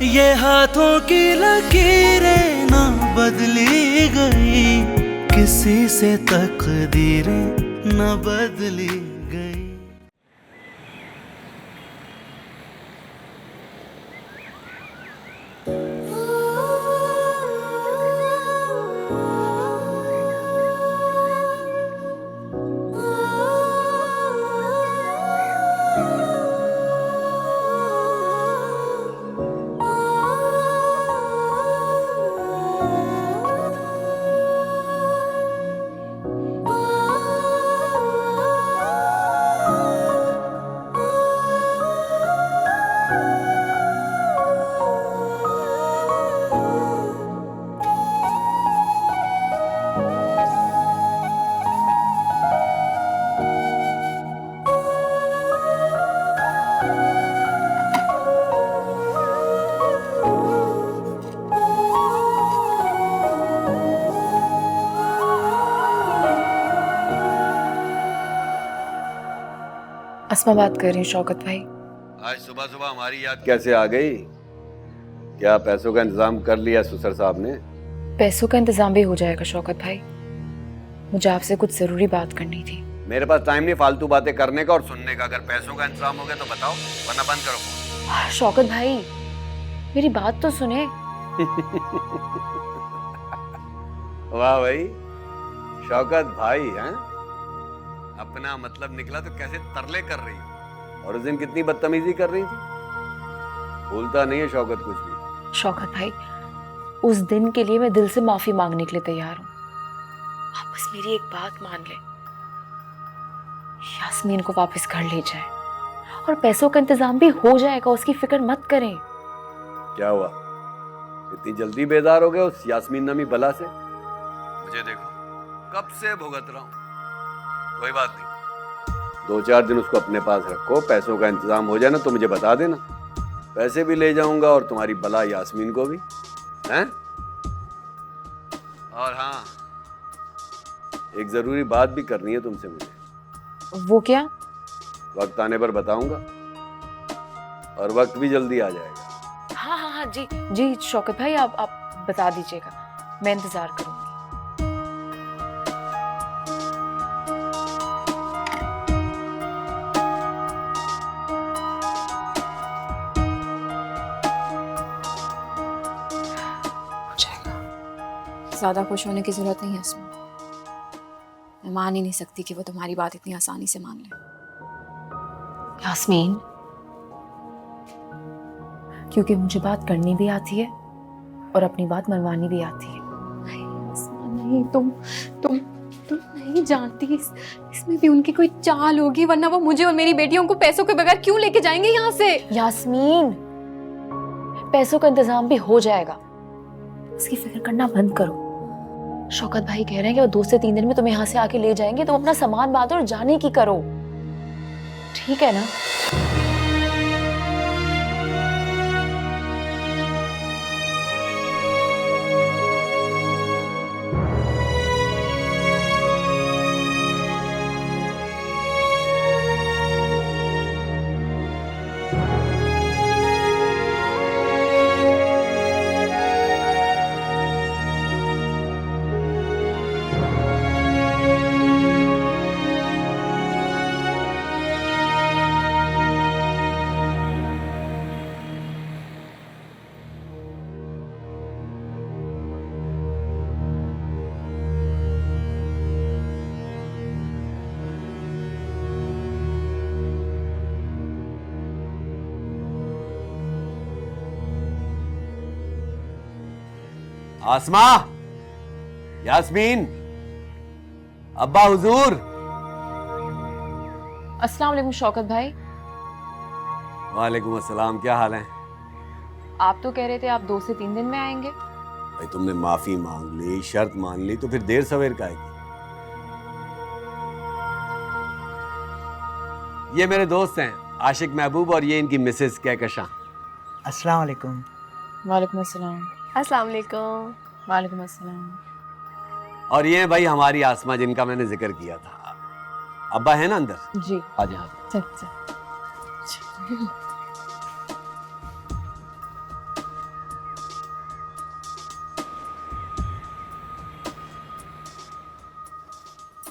ये हाथों की लकीरें ना बदली गई, किसी से तकदीरें न बदली गई। अस्मा बात कर रही हूँ शौकत भाई। आज सुबह सुबह हमारी याद कैसे आ गई? क्या पैसों का इंतजाम कर लिया सुसर साहब ने? पैसों का इंतजाम भी हो जाएगा शौकत भाई। मुझे आपसे कुछ जरूरी बात करनी थी। मेरे पास टाइम नहीं फालतू बातें करने का और सुनने का। अगर पैसों का इंतजाम हो गया तो बताओ, वरना बंद करो फोन। शौकत भाई मेरी बात तो सुने। वाह भाई, शौकत भाई हैं? अपना मतलब निकला तो कैसे तरले कर रही हो, और उस दिन कितनी बदतमीजी कर रही थी। भूलता नहीं है शौकत कुछ भी। शौकत भाई उस दिन के लिए मैं दिल से माफी मांगने के लिए तैयार हूँ। आप बस मेरी एक बात मान ले, यास्मीन को वापस घर ले जाए और पैसों का इंतजाम भी हो जाएगा, उसकी फिक्र मत करें। क्या हुआ, इतनी जल्दी बेजार हो गए उस यास्मीन नामी बला से? मुझे देखो, कब से भुगत रहा हूं। कोई बात नहीं, 2-4 दिन उसको अपने पास रखो। पैसों का इंतजाम हो जाए ना तो मुझे बता देना, पैसे भी ले जाऊंगा और तुम्हारी बला यास्मीन को भी, हैं? और हाँ, एक जरूरी बात भी करनी है तुमसे मुझे। वो क्या? वक्त आने पर बताऊंगा, और वक्त भी जल्दी आ जाएगा। हाँ हाँ हाँ जी जी शौकत भाई, आप बता दीजिएगा, मैं इंतजार करूंगी। ज़्यादा खुश होने की ज़रूरत नहीं है इसमें। मैं मान ही नहीं सकती कि वो तुम्हारी बात इतनी आसानी से मान ले। यास्मीन, क्योंकि मुझे बात करनी भी आती है और अपनी बात मनवानी भी आती है। नहीं, तुम नहीं जानती, इसमें भी उनकी कोई चाल होगी, वरना वो मुझे और मेरी बेटियों को पैसों के बगैर क्यों लेके जाएंगे यहाँ से? यास्मीन, पैसों का इंतजाम भी हो जाएगा, इसकी फिक्र करना बंद करो। शौकत भाई कह रहे हैं कि वो 2 से 3 दिन में तुम्हें यहाँ से आके ले जाएंगे, तो अपना सामान बांधो और जाने की करो, ठीक है ना? आसमा, यास्मीन, अब्बा हुजूर। अस्सलाम वालेकुम शौकत भाई। वालेकुम अस्सलाम, क्या हाल है? आप तो कह रहे थे आप 2 से 3 दिन में आएंगे। भाई तुमने माफी मांग ली, शर्त मान ली, तो फिर देर सवेर का आएगी। ये मेरे दोस्त हैं आशिक महबूब, और ये इनकी मिसेस कहकशां। अस्सलाम वालेकुम। वालेकुम अस्सलाम। अस्सलाम वालेकुम। वालेकुम अस्सलाम। और ये भाई हमारी आसमा, जिनका मैंने जिक्र किया था। अब्बा है ना अंदर? जी आ जा। चल चल।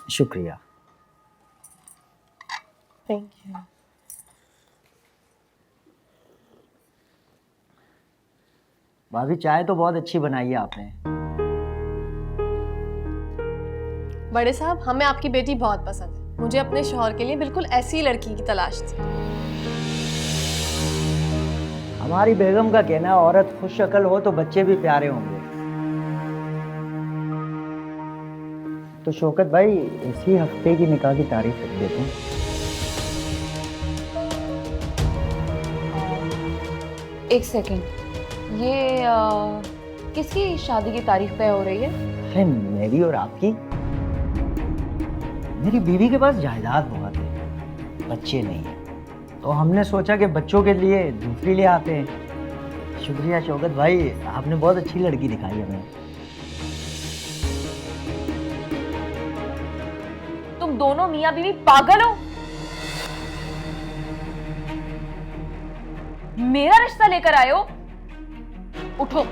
शुक्रिया। Thank you. भाभी चाय तो बहुत अच्छी बनाई है आपने। बड़े साहब, हमें आपकी बेटी बहुत पसंद है। मुझे अपने शौहर के लिए बिल्कुल ऐसी लड़की की तलाश थी। हमारी बेगम का कहना है औरत खुश शक्ल हो तो बच्चे भी प्यारे होंगे। तो शौकत भाई इसी हफ्ते की निकाह की तारीख रख देते हैं। एक सेकेंड, ये किसकी शादी की तारीख तय हो रही है? अरे मेरी और आपकी। मेरी बीवी के पास जायदाद बहुत है, बच्चे नहीं है, तो हमने सोचा कि बच्चों के लिए दूसरी ले आते हैं। शुक्रिया शौकत भाई, आपने बहुत अच्छी लड़की दिखाई हमें। तुम दोनों मियां बीवी पागल हो? मेरा रिश्ता लेकर आए हो? उठो,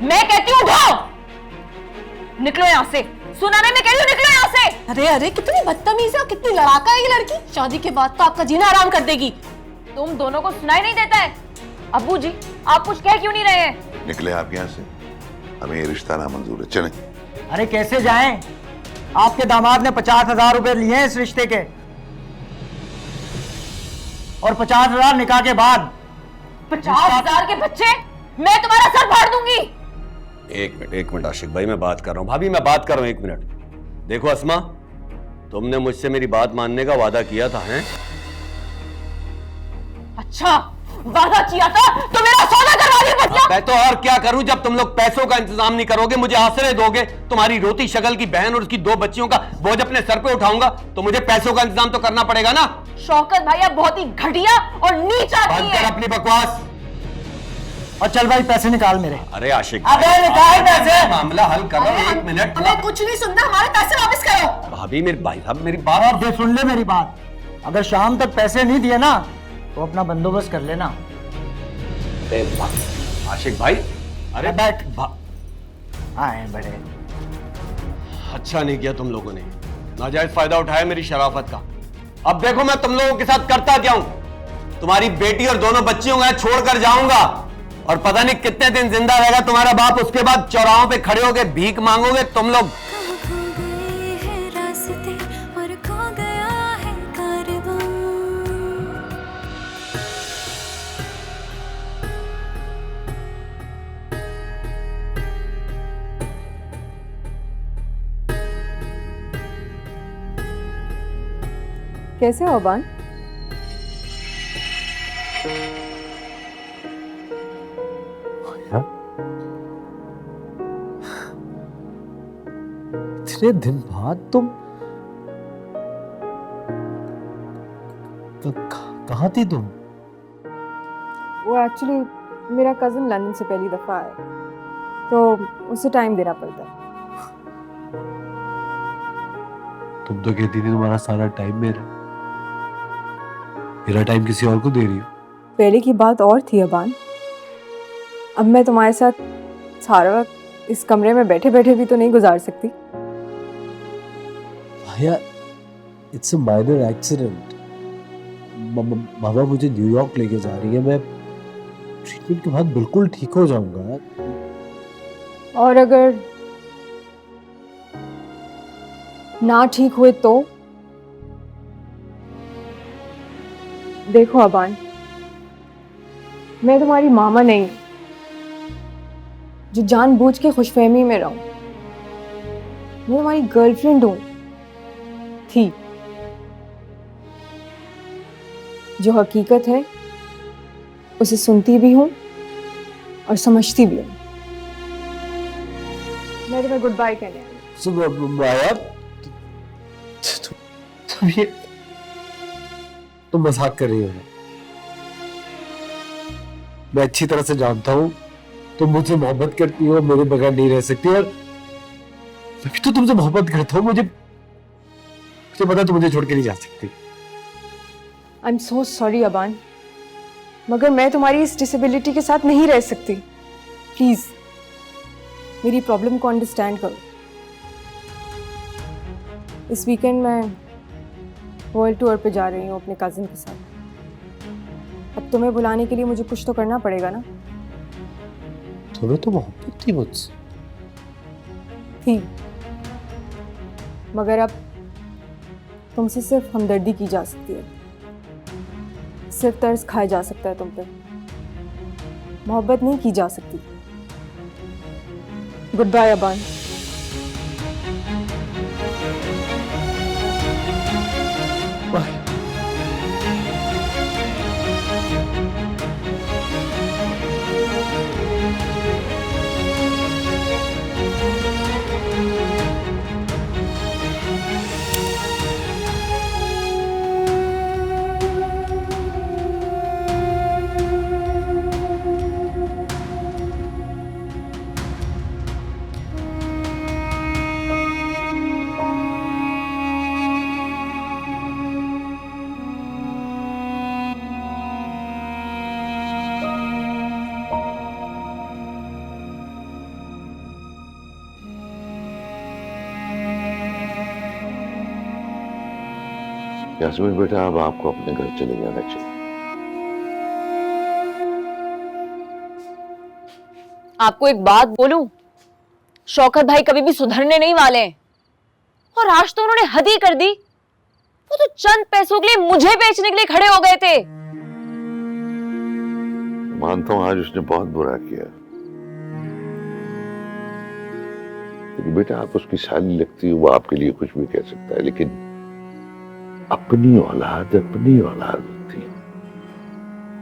मैं कहती हूँ उठो, निकलो यहां से। सुना नहीं, मैं कह रही हूँ निकलो यहाँ से। अरे अरे, कितनी बदतमीज है, कितनी लड़ाका है ये लड़की। शादी के बाद तो आपका जीना आराम कर देगी। तुम दोनों को सुनाई नहीं देता है? अब्बू जी, आप कुछ कह क्यों नहीं रहे हैं? निकले आप यहाँ से, हमें ये रिश्ता नामंजूर है, चलें। अरे कैसे जाएं? आपके दामाद ने 50,000 रुपए लिए हैं इस रिश्ते के, और 50,000 निकाह के बाद। 50,000 के बच्चे? मैं तुम्हारा सर फाड़ दूंगी। एक मिनट आशिक भाई, मैं बात कर रहा हूँ। भाभी मैं बात कर रहा हूँ, एक मिनट। देखो अस्मा, तुमने मुझसे मेरी बात मानने का वादा किया था, हैं? अच्छा, वादा किया था तो मेरा सौदा करवा दिया। मैं तो और क्या करूं, जब तुम लोग पैसों का इंतजाम नहीं करोगे, मुझे आसरे दोगे, तुम्हारी रोती शक्ल की बहन और उसकी 2 बच्चियों का बोझ अपने सर पे उठाऊंगा, तो मुझे पैसों का इंतजाम तो करना पड़ेगा ना। शौकत भाई, आप बहुत ही घटिया और नीच आदमी बंद कर हैं। अपनी बकवास और चल भाई पैसे निकाल मेरे। अरे आशिक, अबे निकाल पैसे। मामला हल करो, एक मिनट। हमें कुछ नहीं सुनना, हमारे पैसे वापस करो। भाभी, मेरे भाई साहब, मेरी बात और दे, सुन ले मेरी बात। अगर शाम तक पैसे नहीं दिए ना तो अपना बंदोबस्त कर लेना। आशिक भाई, अरे बैठ। आए बड़े। अच्छा नहीं किया तुम लोगों ने, नाजायज फायदा उठाया मेरी शराफत का। अब देखो मैं तुम लोगों के साथ करता क्या हूं। तुम्हारी बेटी और दोनों बच्चियों को छोड़कर जाऊंगा, और पता नहीं कितने दिन जिंदा रहेगा तुम्हारा बाप। उसके बाद चौराहों पे खड़े होकर भीख मांगोगे तुम लोग। कैसे हो अबान? इतने दिन बाद तुम कहाँ थी तुम? वो एक्चुअली मेरा कज़न लंदन से पहली दफ़ा है, तो उसे टाइम देना पड़ता है। तुम तो कहती थी तुम्हारा सारा टाइम मेरा टाइम किसी और को दे रही हो। पहले की बात और थी अबान, अब मैं तुम्हारे साथ सारा वक्त इस कमरे में बैठे बैठे भी तो नहीं गुजार सकती। भैया, इट्स अ माइनर एक्सीडेंट। मामा मुझे न्यूयॉर्क लेके जा रही है, मैं ट्रीटमेंट के बाद बिल्कुल ठीक हो जाऊंगा। और अगर ना ठीक हुए तो? देखो अबान, मैं तुम्हारी मामा नहीं जो जानबूझ के खुशफहमी में रहूं। मैं तुम्हारी गर्लफ्रेंड हूं, थी, जो हकीकत है उसे सुनती भी हूं और समझती भी हूं। मैं तुम्हें गुड बाय कहने आई हूं। माया, तुम मजाक कर रही हो। मैं अच्छी तरह से जानता हूँ तुम मुझसे मोहब्बत करती हो, मेरे बगैर नहीं रह सकती, और मैं भी तो तुमसे मोहब्बत करता हूँ। मुझे पता तुम मुझे छोड़ के नहीं जा सकती। I am so sorry Aban, मगर मैं तुम्हारी इस डिसेबिलिटी के साथ नहीं रह सकती। प्लीज मेरी प्रॉब्लम को अंडरस्टैंड करो। इस वीकेंड मैं वर्ल्ड टूर पे जा रही हूँ अपने कजिन के साथ। अब तुम्हें बुलाने के लिए मुझे कुछ तो करना पड़ेगा ना। तुम्हें तो मोहब्बत थी मुझसे। थी, मगर अब तुमसे सिर्फ हमदर्दी की जा सकती है, सिर्फ तरस खाया जा सकता है तुम पे, मोहब्बत नहीं की जा सकती। Good bye Aban. यास्मीन बेटा, अब आपको अपने घर चले जाना चाहिए। आपको एक बात बोलूं, शौकत भाई कभी भी सुधरने नहीं वाले हैं। और आज तो उन्होंने हद ही कर दी। वो तो चंद पैसों के लिए मुझे बेचने के लिए खड़े हो गए थे। मानता हूं आज उसने बहुत बुरा किया, लेकिन बेटा आप उसकी साली लगती है, वो आपके लिए कुछ भी कह सकता है, लेकिन अपनी औलाद होती है।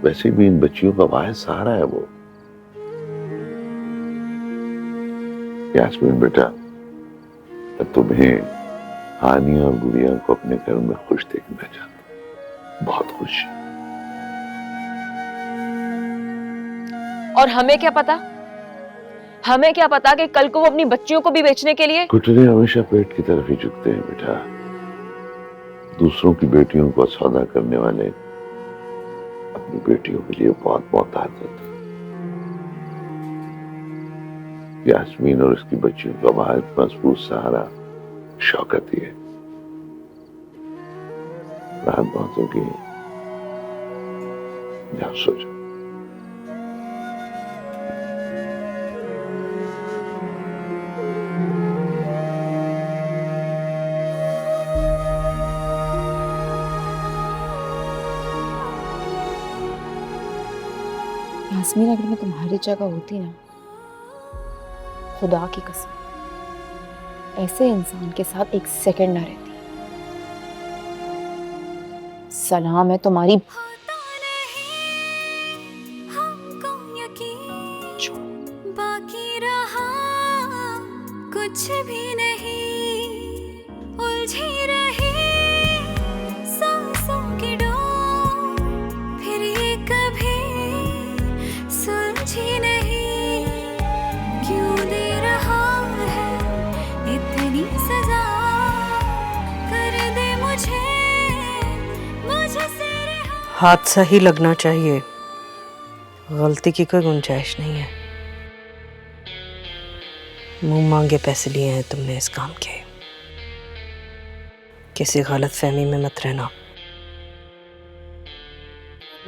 वैसे भी इन बच्चियों का वाहिद सहारा है वो। यास्मीन बेटा, तुम्हें हानिया और गुड़िया को अपने घर में खुश देखना चाहता हूं, बहुत खुश। और हमें क्या पता कि कल को वो अपनी बच्चियों को भी बेचने के लिए। घुटने हमेशा पेट की तरफ ही झुकते हैं बेटा। दूसरों की बेटियों को सौदा करने वाले अपनी बेटियों के लिए बहुत मोहताज होते हैं। यास्मीन और उसकी बच्चियों का वाहिद मजबूत सहारा शौकत ही है। रात बहुत होगी, जाओ सो जाओ। यास्मीन, अगर मैं तुम्हारी जगह होती ना, खुदा की कसम ऐसे इंसान के साथ एक सेकंड ना रहती। सलाम है तुम्हारी। बाकी रहा कुछ भी नहीं, उलझी रही सांसों की डोर, फिर ये कभी सुलझी नहीं। क्यों दे रहा है इतनी सजा, कर दे मुझे से हादसा ही लगना चाहिए, गलती की कोई गुंजाइश नहीं है। मुंह मांगे पैसे लिए हैं तुमने इस काम के, किसी गलत फहमी में मत रहना।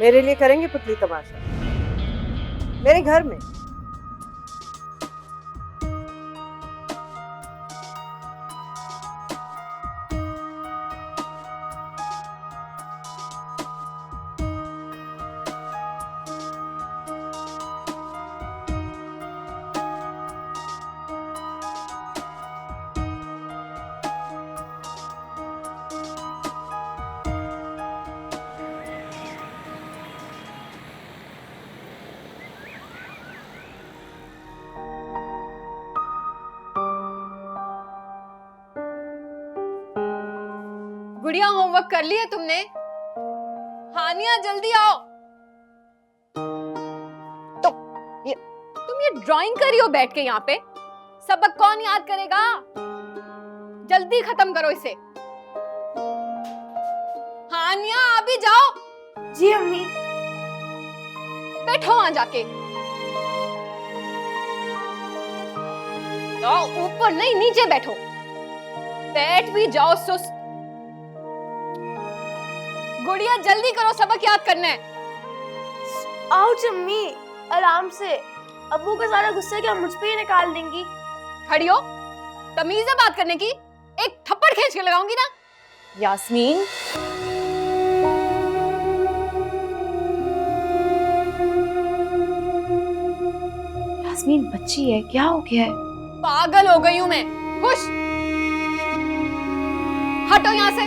मेरे लिए करेंगे पुतली तमाशा मेरे घर में? गुड़िया, होमवर्क कर लिया तुमने? हानिया जल्दी आओ। तुम ये ड्राइंग कर रही हो बैठ के यहाँ पे? सबक कौन याद करेगा? जल्दी खत्म करो इसे। हानिया अभी जाओ। जी अम्मी। बैठो वहां जाके। ऊपर नहीं, नीचे बैठो। बैठ भी जाओ सुस्त। गुड़िया जल्दी करो, सबक याद करना है। आओ अम्मी, आराम से। अब्बू का सारा गुस्सा क्या मुझ पे ही निकाल देंगी? खड़ी हो, तमीज है बात करने की, एक थप्पड़ खींच के लगाऊंगी ना। यास्मीन, यास्मीन बच्ची है, क्या हो गया है? पागल हो गई हूं मैं। खुश, हटो यहां से,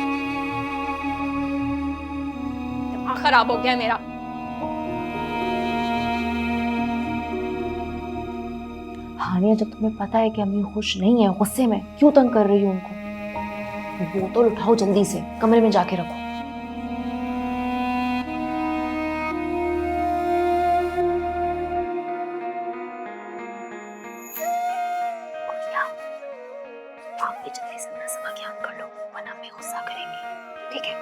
दिमाग खराब हो गया है मेरा। हानिया, जब तुम्हें पता है कि अम्मी खुश नहीं है, गुस्से में क्यों तंग कर रही हो उनको? बोतल उठाओ जल्दी से, कमरे में जाके रखो। आप भी जल्दी से अपना सबक याद कर लो, वरना अम्मी गुस्सा करेंगी, ठीक है?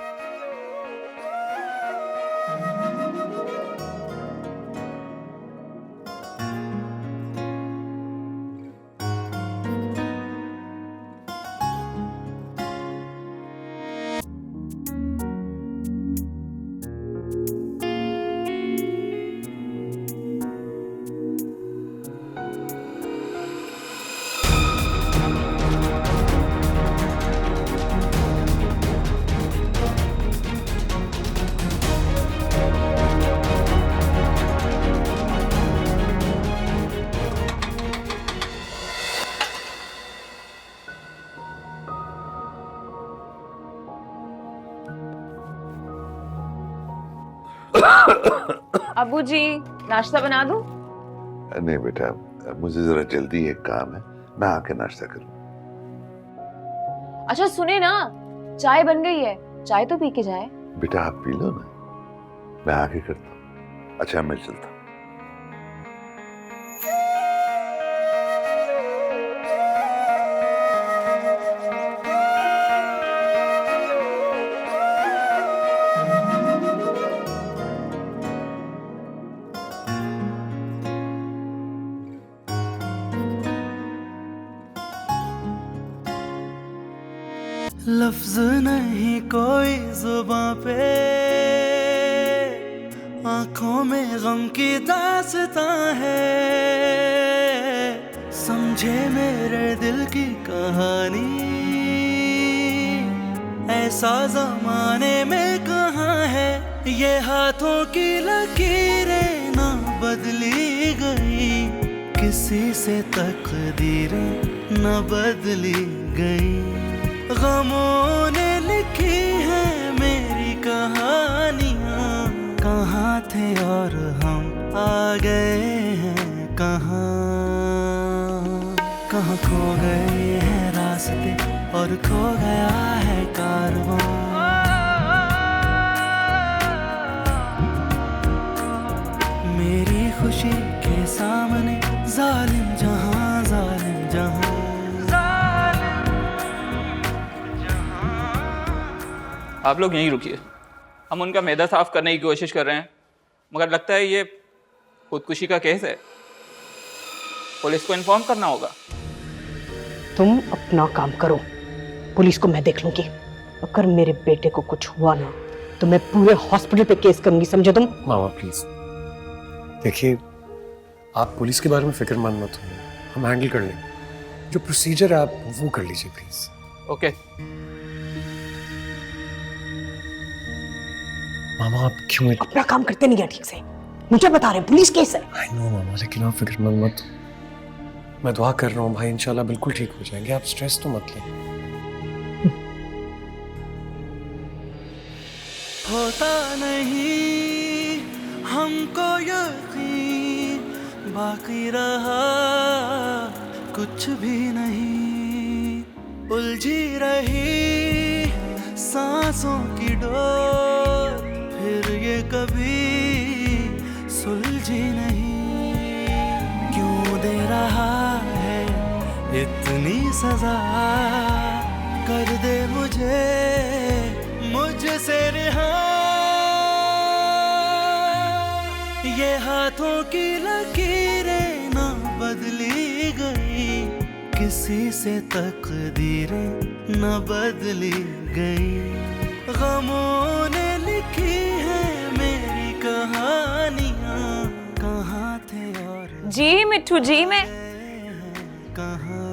अबू जी, नाश्ता बना दूं? नहीं बेटा, मुझे जरा जल्दी एक काम है, मैं आके नाश्ता करूं। अच्छा सुने ना, चाय बन गई है, चाय तो पी के जाए। बेटा आप पी लो ना, मैं आके करता हूँ। अच्छा मैं चलता हूँ। लफ्ज नहीं कोई जुबां पे, आंखों में गम की दास्तां है। समझे मेरे दिल की कहानी, ऐसा जमाने में कहाँ है। ये हाथों की लकीरें ना बदली गई, किसी से तकदीरें न बदली गई। गमों ने लिखी है मेरी कहानियाँ, कहाँ थे और हम आ गए हैं कहाँ। कहाँ खो गए हैं रास्ते और खो गया है कारवां। मेरी खुशी के सामने जालिम जहां, जालिम जहां। आप लोग यहीं रुकिए, हम उनका मैदा साफ करने की कोशिश कर रहे हैं, मगर लगता है ये खुदकुशी का केस है, पुलिस को इन्फॉर्म करना होगा। तुम अपना काम करो, पुलिस को मैं देख लूंगी। अगर मेरे बेटे को कुछ हुआ ना तो मैं पूरे हॉस्पिटल पे केस करूंगी, समझे तुम? मामा प्लीज देखिए, आप पुलिस के बारे में फिक्रमंद मत हो, हम हैंडल कर लेंगे। जो प्रोसीजर है आप वो कर लीजिए प्लीज। ओके। मामा आप क्यों अपना काम करते नहीं है ठीक से, मुझे बता रहे हैं पुलिस केस है। आई नो मामा, लेकिन आप फिक्रमंद मत हो, मैं दुआ कर रहा हूँ भाई, इंशाल्लाह बिल्कुल ठीक हो जाएंगे, आप स्ट्रेस तो मत लें। होता नहीं हमको यकीन, बाकी रहा कुछ भी नहीं। उलझी रही सांसों की डोर, फिर ये कभी सुलझी नहीं। क्यों दे रहा है इतनी सजा, कर दे मुझे मुझसे रिहा। ये हाथों की लकीरें ना बदली गई, किसी से तकदीरें न बदली गई, गमों ने लिखी है मेरी कहानियां, कहाँ थे और जी मिट्ठू जी मैं कहाँ।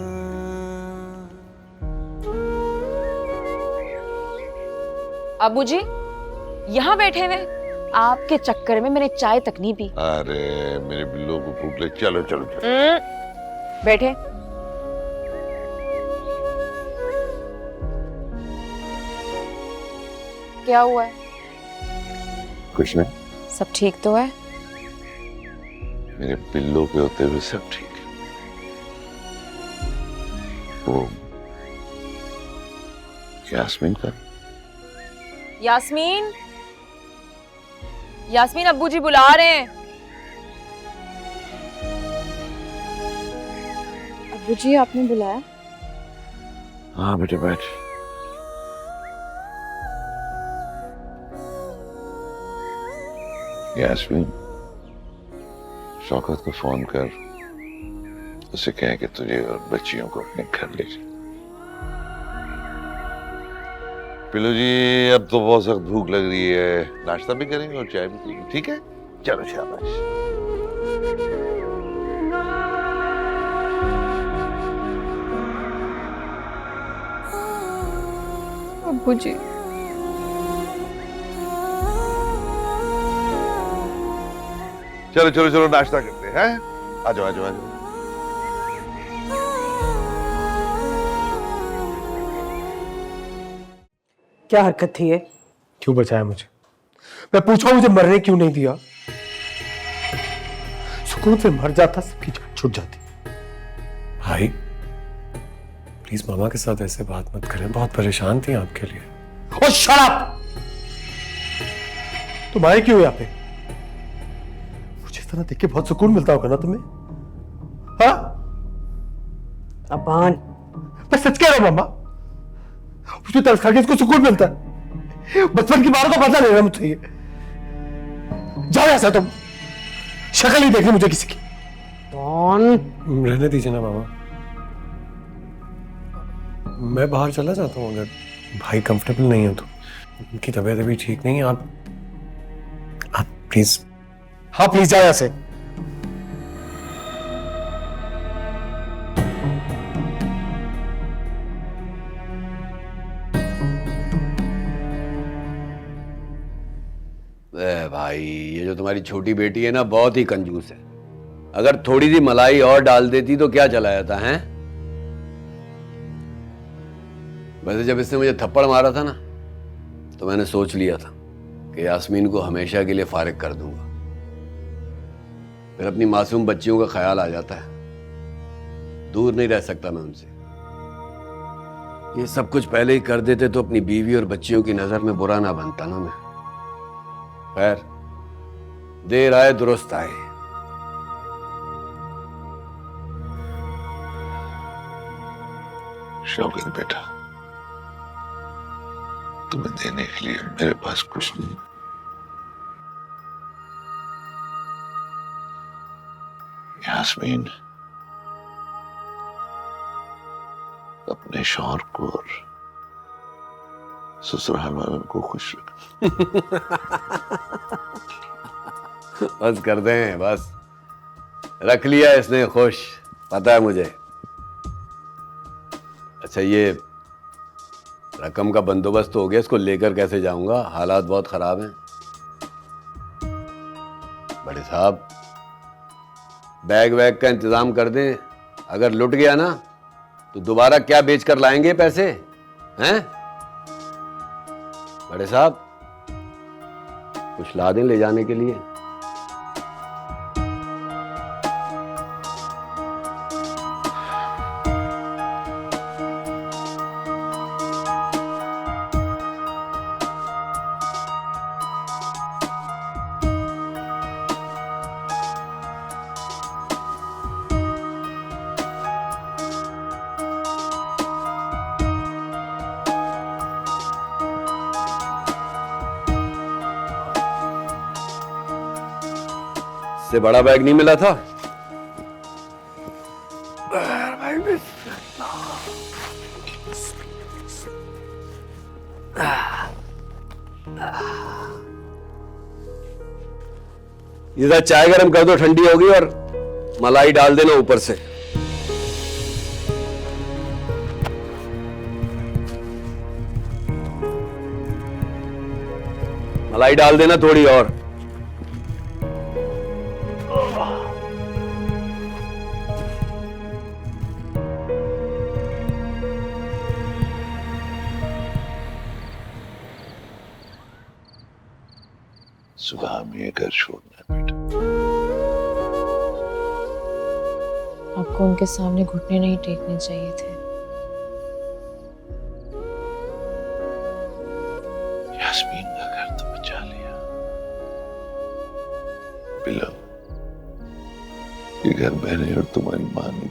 अबू जी यहाँ बैठे हुए, आपके चक्कर में मैंने चाय तक नहीं पी। अरे मेरे बिल्लो को भूख लगी, चलो चलो चलो। बैठे। क्या हुआ है? कुछ नहीं, सब ठीक तो है? मेरे पिल्लों के होते हुए सब ठीक है। वो यास्मीन का, यास्मीन, यास्मीन अब्बू जी बुला रहे हैं। अब्बू जी आपने बुलाया? हाँ बेटे बैठ। यास्मीन, शौकत को फोन कर, उसे कह कि तुझे और बच्चियों को अपने घर ले जाए। पिल्लू जी अब तो बहुत सख्त भूख लग रही है, नाश्ता भी करेंगे और चाय भी पिएंगे, ठीक है? चलो शाबाश। अब्बू जी चलो चलो चलो नाश्ता करते हैं, आ जाओ आ जाओ आ जाओ। क्या हरकत थी ये? क्यों बचाया मुझे? मैं पूछा मुझे मरने क्यों नहीं दिया? सुकून से मर जाता, सबकी जान छूट जाती। भाई प्लीज मामा के साथ ऐसे बात मत करें, बहुत परेशान थी आपके लिए। ओ शट अप! तुम आए क्यों यहाँ पे? मुझे इस तरह देख के बहुत सुकून मिलता होगा ना तुम्हें? हाँ? अबान, मैं सच कह रहा हूं मामा, उसमें तरस खा के इसको सुकून मिलता है। बचपन की बातों का बदला ले रहा मुझसे ये। जाओ ऐसा, तुम शक्ल नहीं देखनी मुझे किसी की। रहने दीजिए ना मामा, मैं बाहर चला जाता हूँ अगर भाई कंफर्टेबल नहीं है तो। उनकी तबीयत अभी ठीक नहीं है, आप प्लीज। हाँ प्लीज जाओ ऐसे। भाई ये जो तुम्हारी छोटी बेटी है ना, बहुत ही कंजूस है। अगर थोड़ी सी मलाई और डाल देती तो क्या चला जाता है? वैसे जब इसने मुझे थप्पड़ मारा था ना, तो मैंने सोच लिया था कि यास्मीन को हमेशा के लिए फारिग कर दूंगा। फिर अपनी मासूम बच्चियों का ख्याल आ जाता है, दूर नहीं रह सकता मैं उनसे। ये सब कुछ पहले ही कर देते तो अपनी बीवी और बच्चियों की नजर में बुरा ना बनता ना मैं। खैर, देर आए दुरुस्त आए। शौकत बेटा, तुम्हें देने के लिए मेरे पास कुछ नहीं। यास्मीन अपने शौहर को और ससुराल वालों को खुश रख। बस कर दें, बस रख लिया इसने खुश, पता है मुझे। अच्छा ये रकम का बंदोबस्त हो गया, इसको लेकर कैसे जाऊंगा? हालात बहुत खराब हैं। बड़े साहब बैग वैग का इंतजाम कर दें, अगर लुट गया ना तो दोबारा क्या बेचकर लाएंगे पैसे हैं? बड़े साहब कुछ ला दें ले जाने के लिए। से बड़ा बैग नहीं मिला था भाई। इधर चाय गरम कर दो, ठंडी होगी, और मलाई डाल देना ऊपर से। मलाई डाल देना थोड़ी और। सुबह में ये घर छोड़ना बेटा। आपको उनके सामने घुटने नहीं टेकने चाहिए थे। यास्मीन का घर तो बचा लिया। बिल्लो, ये घर मैंने और तुम्हारी माँ ने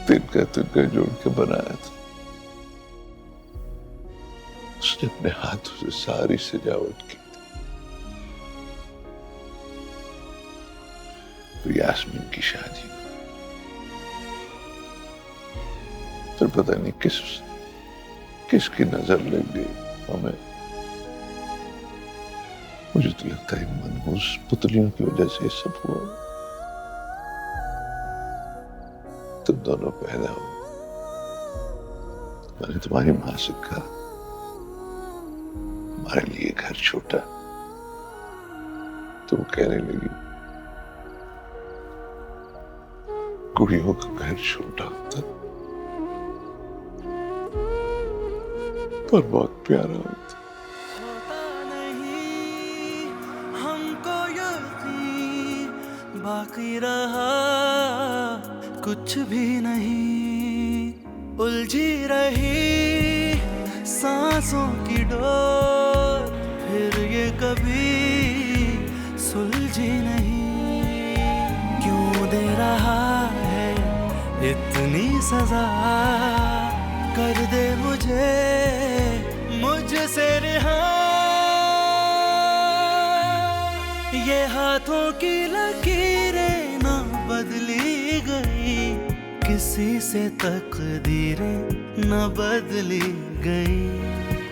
तिनका जोड़ के बनाया था। उसने अपने हाथों से सारी सजावट की। तो यास्मीन की शादी तो पता नहीं किसकी नजर लग गई हमें। मुझे तो लगता है मनहूस पुतलियों की वजह से सब हुआ। तुम दोनों पैदा हो, मैंने तुम्हारी मां से कहा हमारे लिए घर छोटा। तुम कहने लगी कुड़ियों का घर छोटा होता पर बहुत प्यारा होता। हमको यकीन बाकी रहा कुछ भी नहीं, उलझी रही सांसों की डोर, फिर ये कभी सुलझी नहीं। क्यों दे रहा है इतनी सजा, कर दे मुझसे रिहा। ये हाथों की लकीरें ना बदली गई, किसी से तकदीरें न बदली गई।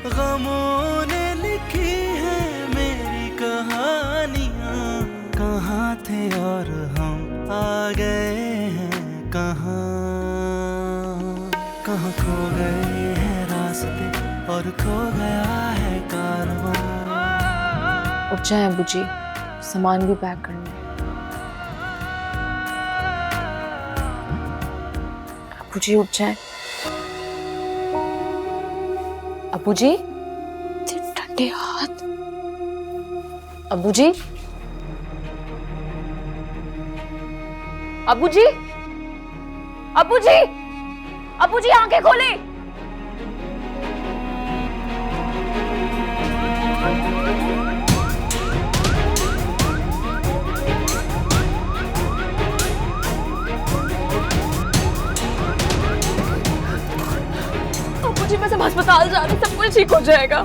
गमों ने लिखी है मेरी कहानियां, कहाँ थे और हम आ गए हैं कहाँ। कहाँ खो गए हैं रास्ते और खो गया है कारवां। उठ जाए अबू जी, सामान भी पैक करना है। अबू जी उठ जाए। अबू जी, ठंडे हाथ। अबू जी, अबू जी, अबू जी, अबू जी आंखें खोले। जी, मैं सब अस्पताल जा रही, सब कुछ ठीक हो जाएगा।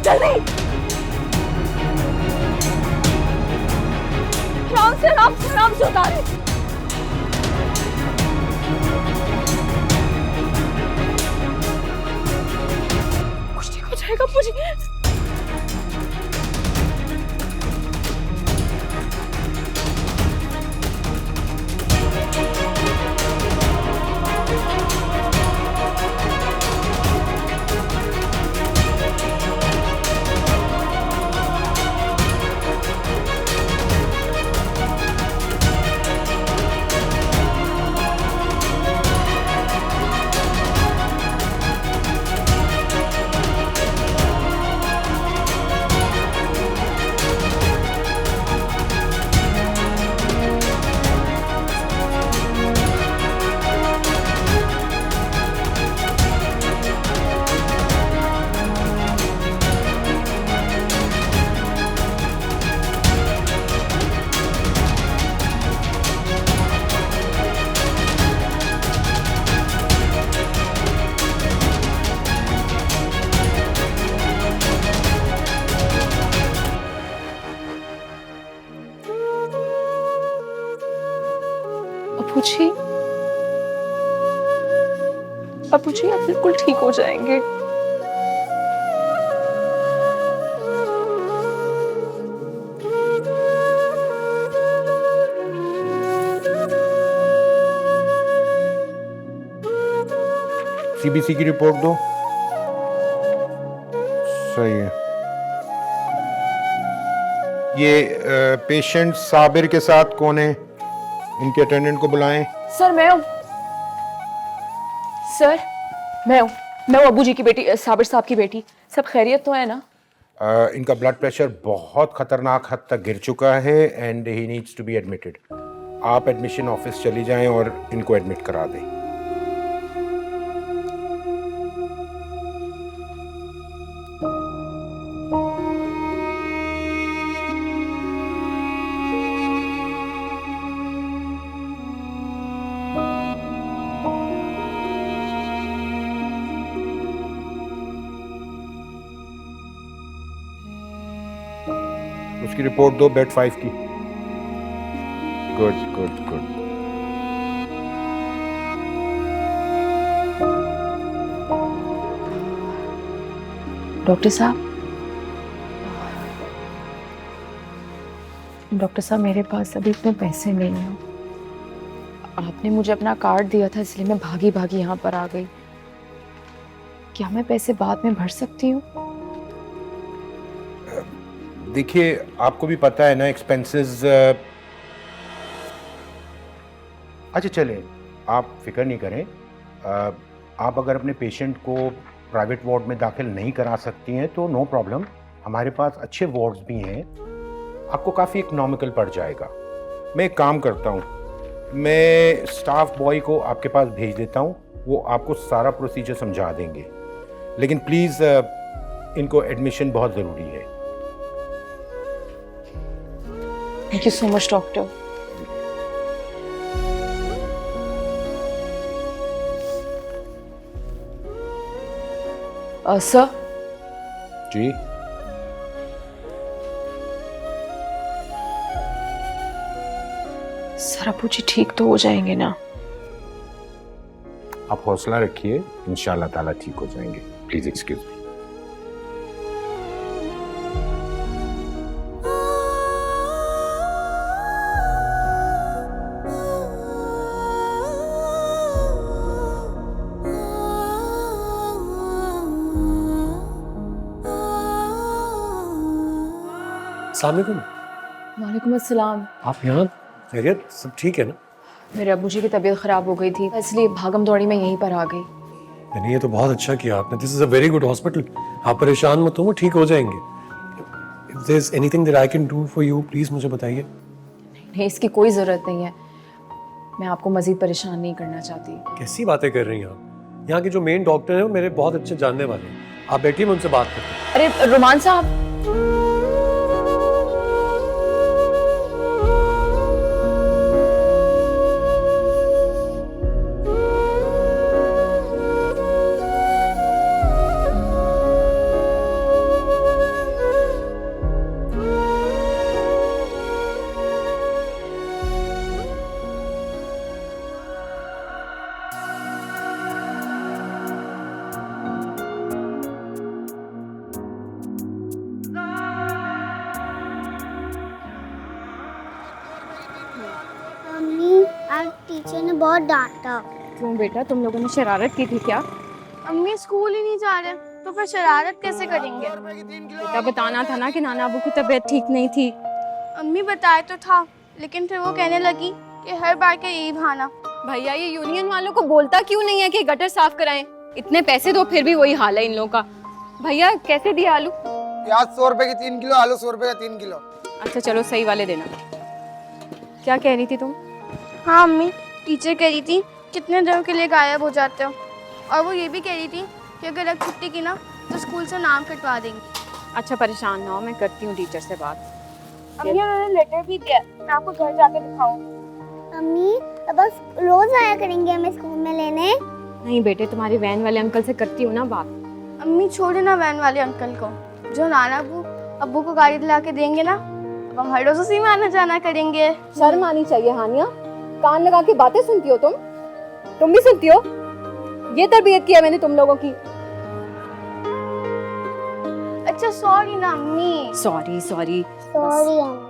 जल्दी आराम से उतारे। कुछ ठीक हो जाएगा मुझे। अबू जी आप बिल्कुल ठीक हो जाएंगे। सीबीसी की रिपोर्ट दो। सही है। ये पेशेंट साबिर के साथ कौन है? इनके अटेंडेंट को बुलाएं। सर मैं हूँ। सर मैं हूँ अबू जी की बेटी, साबिर साहब की बेटी। सब खैरियत तो है ना? इनका ब्लड प्रेशर बहुत खतरनाक हद तक गिर चुका है and he needs to be admitted. आप एडमिशन ऑफिस चली जाएं और इनको एडमिट करा दें। उसकी रिपोर्ट दो बेड 5 की। Good good good. डॉक्टर साहब मेरे पास अभी इतने पैसे नहीं हैं। आपने मुझे अपना कार्ड दिया था इसलिए मैं भागी भागी यहाँ पर आ गई। क्या मैं पैसे बाद में भर सकती हूँ? देखिए आपको भी पता है ना एक्सपेंसेस। अच्छा चले, आप फिक्र नहीं करें। आप अगर अपने पेशेंट को प्राइवेट वार्ड में दाखिल नहीं करा सकती हैं तो नो प्रॉब्लम, हमारे पास अच्छे वार्ड्स भी हैं। आपको काफ़ी इकोनॉमिकल पड़ जाएगा। मैं एक काम करता हूँ, मैं स्टाफ बॉय को आपके पास भेज देता हूँ, वो आपको सारा प्रोसीजर समझा देंगे। लेकिन प्लीज़ इनको एडमिशन बहुत ज़रूरी है। Thank you so much doctor. Sir ji sir, Abu ji ठीक तो हो जाएंगे ना? आप हौसला रखिए, इंशाल्लाह ताला ठीक हो जाएंगे। Please excuse me. अस्सलाम वालेकुम। वालेकुम अस्सलाम। आप यहाँ? खैरियत? सब ठीक है ना? मेरे अबू जी की तबीयत खराब हो गई थी, इसलिए भागम दौड़ी में यहीं पर आ गई। नहीं, ये तो बहुत अच्छा किया आपने। This is a very good hospital. आप परेशान मत हो, वो ठीक हो जाएंगे। If there is anything that I can do for you, please मुझे बताइए। नहीं, इसकी कोई जरूरत नहीं है। मैं आपको मजीद परेशान नहीं करना चाहती। कैसी बातें कर रही हैं आप? यहाँ के जो मेन डॉक्टर हैं वो मेरे बहुत अच्छे जानने वाले हैं। आप बैठिए, मैं उनसे बात करता हूँ। अरे रोमान साहब, मम्मी आज टीचर ने बहुत डांटा। क्यों बेटा, तुम लोगों ने शरारत की थी क्या? अम्मी स्कूल ही नहीं जा रहे तो फिर शरारत कैसे करेंगे? बेटा बताना था ना कि नाना अबू की तबीयत ठीक नहीं थी। अम्मी बताए तो था, लेकिन फिर वो कहने लगी कि हर बार का यही बहाना। भैया ये यूनियन वालों को बोलता क्यों नहीं है कि गटर साफ कराएं? इतने पैसे दो फिर भी वही हाल है इन लोगों का। भैया कैसे दिए आलू? प्याज 100 रुपए की 3 किलो, आलू 100 रुपए का 3 किलो। अच्छा चलो सही वाले देना। क्या कह रही थी तुम? हाँ अम्मी, टीचर कह रही थी कितने दिनों के लिए गायब हो जाते हो, और वो ये भी कह रही थी कि अगर अब छुट्टी की ना तो स्कूल से नाम कटवा देंगी। अच्छा परेशान ना हो, मैं करती हूँ टीचर से बात। अम्मी उन्होंने लेटर भी दिया, मैं आपको घर जाके दिखाऊंगी। अम्मी अब बस रोज आया करेंगे हमें स्कूल में लेने? नहीं बेटे, तुम्हारे वैन वाले अंकल से करती हूँ ना बात। अम्मी छोड़े ना वैन वाले अंकल को, जो नाना अब्बू को गाड़ी दिला के देंगे ना, अब हम हर रोज उसी में आना जाना करेंगे। शर्म आनी चाहिए हानिया, कान लगा के बातें सुनती हो तुम भी सुनती हो? ये तरबियत किया मैंने तुम लोगों की। अच्छा सॉरी ना अम्मी। सॉरी सॉरी सॉरी अम्मी।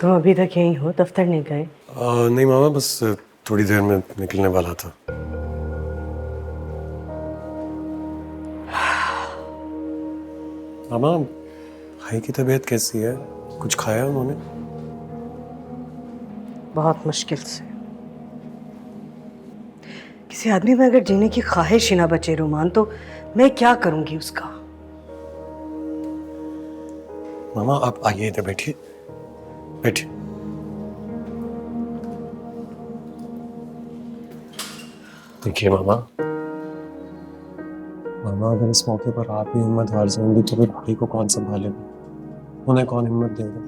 तुम अभी तक यहीं हो, दफ्तर नहीं गए? नहीं मामा, बस थोड़ी देर में निकलने वाला था। मामा, भाई की तबीयत कैसी है? कुछ खाया उन्होंने? बहुत मुश्किल से। किसी आदमी में अगर जीने की ख्वाहिश ही ना बचे रोमान, तो मैं क्या करूंगी उसका? मामा आप आइए, इधर बैठिए, बैठिए। देखिए मामा, अगर इस मौके पर आप ही हिम्मत हार जाएंगे तो फिर भाई को कौन संभालेगा? उन्हें कौन हिम्मत देगा?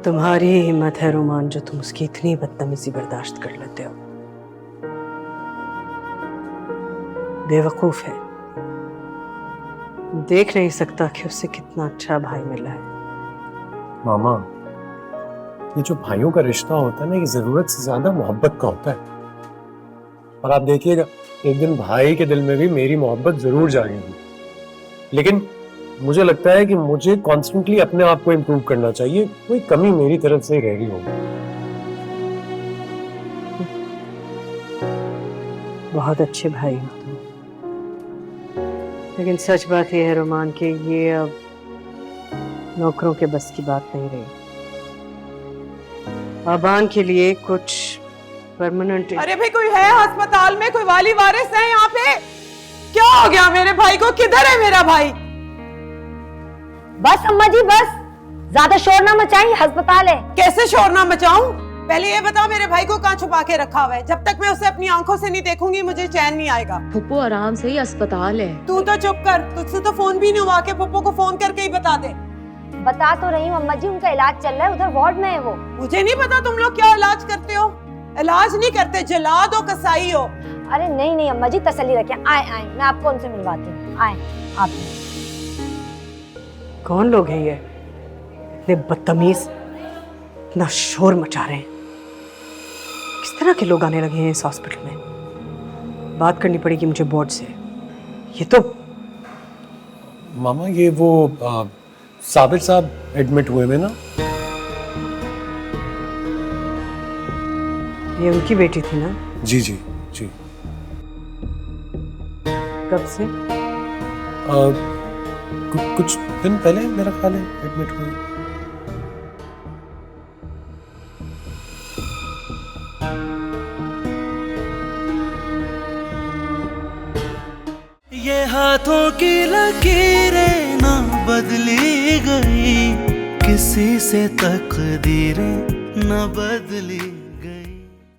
तुम्हारी ही हिम्मत है रोमान, जो तुम उसकी इतनी बदतमीजी बर्दाश्त कर लेते हो। बेवकूफ है, देख नहीं सकता कि उसे कितना अच्छा भाई मिला है। मामा, ये जो भाइयों का रिश्ता होता है ना, ये जरूरत से ज्यादा मोहब्बत का होता है। और आप देखिएगा, एक दिन भाई के दिल में भी मेरी मोहब्बत जरूर जागेगी। लेकिन मुझे लगता है कि मुझे कॉन्स्टेंटली अपने आप को इम्प्रूव करना चाहिए। कोई कमी मेरी तरफ से रह रही होगी। बहुत अच्छे भाई हो तुम, लेकिन सच बात यह है रोमान कि ये अब नौकरों के बस की बात नहीं रही। आबान के लिए कुछ परमानेंट। अरे भाई, कोई है अस्पताल में? कोई वाली वारिस है यहाँ पे? क्या हो गया मेरे भाई को? किधर है मेरा भाई? बस अम्मा जी बस, ज्यादा शोर ना मचाएं, अस्पताल है। कैसे शोर ना मचाऊं? पहले ये बताओ मेरे भाई को कहाँ छुपा के रखा हुआ है? जब तक मैं उसे अपनी आंखों से नहीं देखूंगी मुझे चैन नहीं आएगा। पप्पू आराम से, ही अस्पताल है। तू तो चुप कर, तुझसे तो फोन भी नहीं हुआ के पप्पू को फोन करके ही बता दे। बता तो रही हूँ अम्मा जी, उनका इलाज चल रहा है, उधर वार्ड में है वो। मुझे नहीं पता तुम लोग क्या इलाज करते हो। इलाज नहीं करते, जलाद हो, कसाई हो। अरे नहीं नहीं अम्मा जी, तसल्ली रखें। आए आए, मैं आपको उनसे मिलवाती हूँ। आए आप। कौन लोग हैं ये, इतने बदतमीज, इतना शोर मचा रहे हैं? किस तरह के लोग आने लगे हैं इस हॉस्पिटल में? बात करनी पड़ेगी मुझे बोर्ड से। ये तो मामा, ये वो साबिर साहब एडमिट हुए में ना? ये उनकी बेटी थी ना? जी जी जी। कब से? कुछ दिन पहले मेरा ख्याल है एडमिट हुए। ये हाथों की लकीरें ना बदली गई, किसी से तकदीरें न बदली